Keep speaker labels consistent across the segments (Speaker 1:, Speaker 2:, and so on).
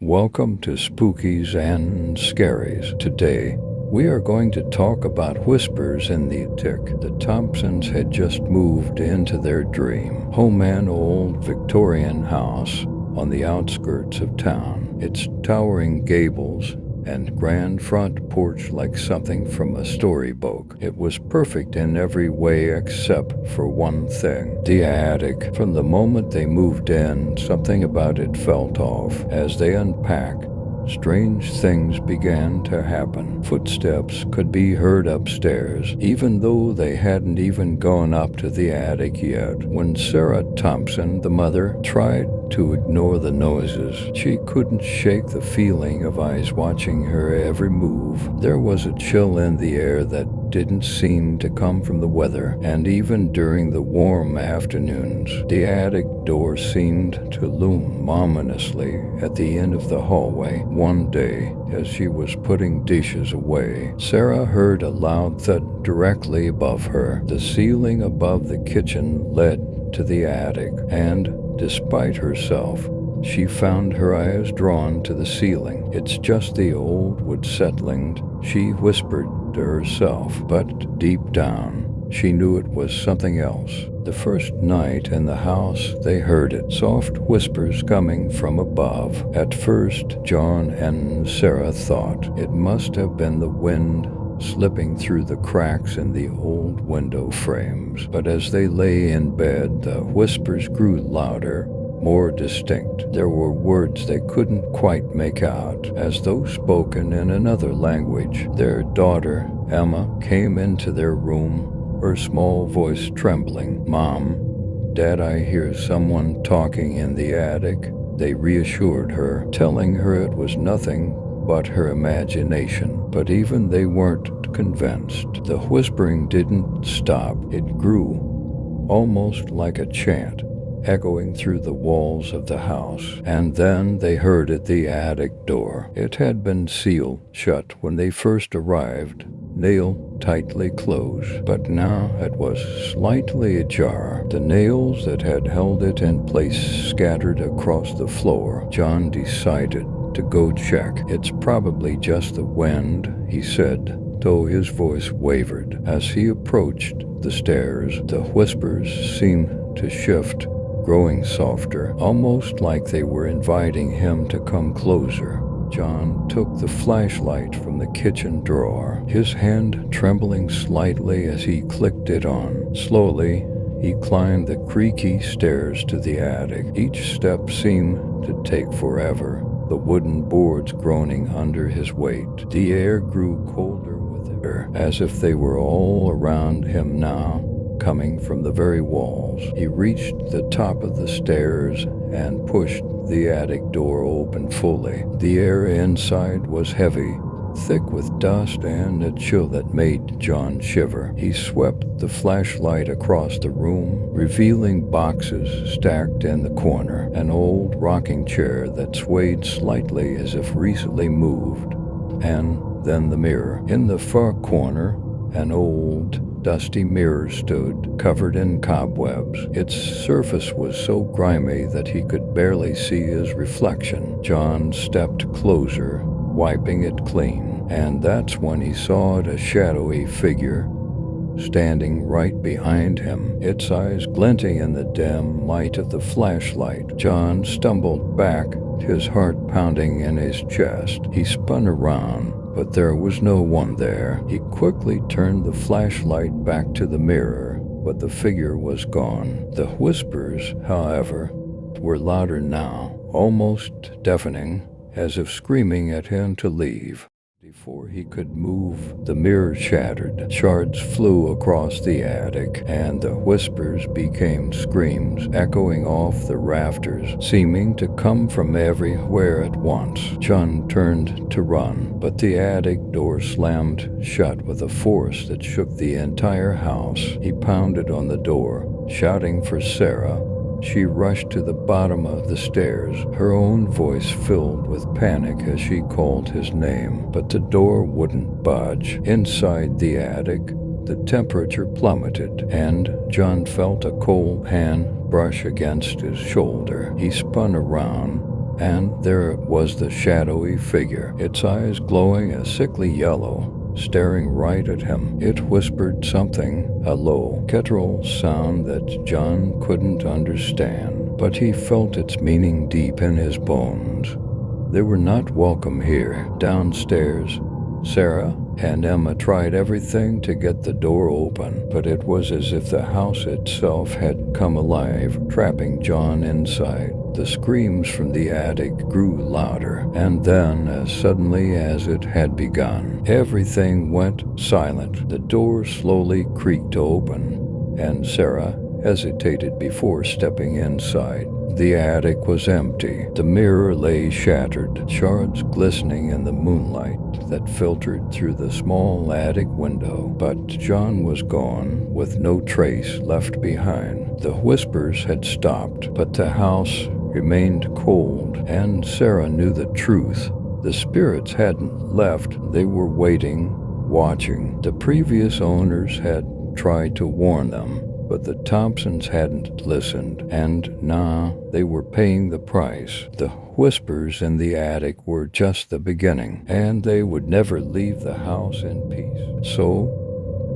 Speaker 1: Welcome to Spookies and Scaries. Today, we are going to talk about whispers in the attic. The Thompsons had just moved into their dream home, an old Victorian house on the outskirts of town. Its towering gables and grand front porch like something from a storybook. It was perfect in every way except for one thing: the attic. From the moment they moved in, something about it felt off. As they unpacked, strange things began to happen. Footsteps could be heard upstairs, even though they hadn't even gone up to the attic yet. When Sarah Thompson, the mother, tried to ignore the noises, she couldn't shake the feeling of eyes watching her every move. There was a chill in the air that didn't seem to come from the weather, and even during the warm afternoons, the attic door seemed to loom ominously at the end of the hallway. One day, as she was putting dishes away, Sarah heard a loud thud directly above her. The ceiling above the kitchen led to the attic, and despite herself, she found her eyes drawn to the ceiling. "It's just the old wood settling," she whispered to herself, but deep down, she knew it was something else. The first night in the house, they heard it, soft whispers coming from above. At first, John and Sarah thought it must have been the wind slipping through the cracks in the old window frames. But as they lay in bed, the whispers grew louder, more distinct. There were words they couldn't quite make out, as though spoken in another language. Their daughter, Emma, came into their room, her small voice trembling. "Mom, Dad, I hear someone talking in the attic," they reassured her, telling her it was nothing but her imagination. But even they weren't convinced. The whispering didn't stop. It grew, almost like a chant, echoing through the walls of the house. And then they heard at the attic door. It had been sealed shut when they first arrived, nailed tightly closed, but now it was slightly ajar. The nails that had held it in place scattered across the floor. John decided to go check. "It's probably just the wind," he said, though his voice wavered. As he approached the stairs, the whispers seemed to shift, growing softer, almost like they were inviting him to come closer. John took the flashlight from the kitchen drawer, his hand trembling slightly as he clicked it on. Slowly, he climbed the creaky stairs to the attic. Each step seemed to take forever, the wooden boards groaning under his weight. The air grew colder with it, as if they were all around him now, coming from the very walls. He reached the top of the stairs and pushed the attic door open fully. The air inside was heavy, thick with dust and a chill that made John shiver. He swept the flashlight across the room, revealing boxes stacked in the corner, an old rocking chair that swayed slightly as if recently moved, and then the mirror. In the far corner, an old dusty mirror stood, covered in cobwebs. Its surface was so grimy that he could barely see his reflection. John stepped closer, wiping it clean, and that's when he saw a shadowy figure standing right behind him, its eyes glinting in the dim light of the flashlight. John stumbled back, his heart pounding in his chest. He spun around, but there was no one there. He quickly turned the flashlight back to the mirror, but the figure was gone. The whispers, however, were louder now, almost deafening, as if screaming at him to leave. Before he could move, the mirror shattered. Shards flew across the attic, and the whispers became screams, echoing off the rafters, seeming to come from everywhere at once. John turned to run, but the attic door slammed shut with a force that shook the entire house. He pounded on the door, shouting for Sarah. She rushed to the bottom of the stairs, her own voice filled with panic as she called his name. But the door wouldn't budge. Inside the attic, the temperature plummeted, and John felt a cold hand brush against his shoulder. He spun around, and there was the shadowy figure, its eyes glowing a sickly yellow, staring right at him. It whispered something, a low, guttural sound that John couldn't understand, but he felt its meaning deep in his bones. They were not welcome here. Downstairs, Sarah and Emma tried everything to get the door open, but it was as if the house itself had come alive, trapping John inside. The screams from the attic grew louder, and then, as suddenly as it had begun, everything went silent. The door slowly creaked open, and Sarah hesitated before stepping inside. The attic was empty. The mirror lay shattered, shards glistening in the moonlight that filtered through the small attic window. But John was gone, with no trace left behind. The whispers had stopped, but the house remained cold, and Sarah knew the truth. The spirits hadn't left. They were waiting, watching. The previous owners had tried to warn them, but the Thompsons hadn't listened, and now they were paying the price. The whispers in the attic were just the beginning, and they would never leave the house in peace. So,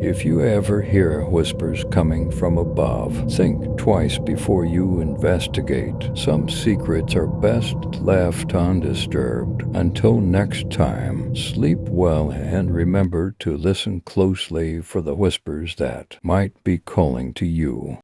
Speaker 1: if you ever hear whispers coming from above, think twice before you investigate. Some secrets are best left undisturbed. Until next time, sleep well and remember to listen closely for the whispers that might be calling to you.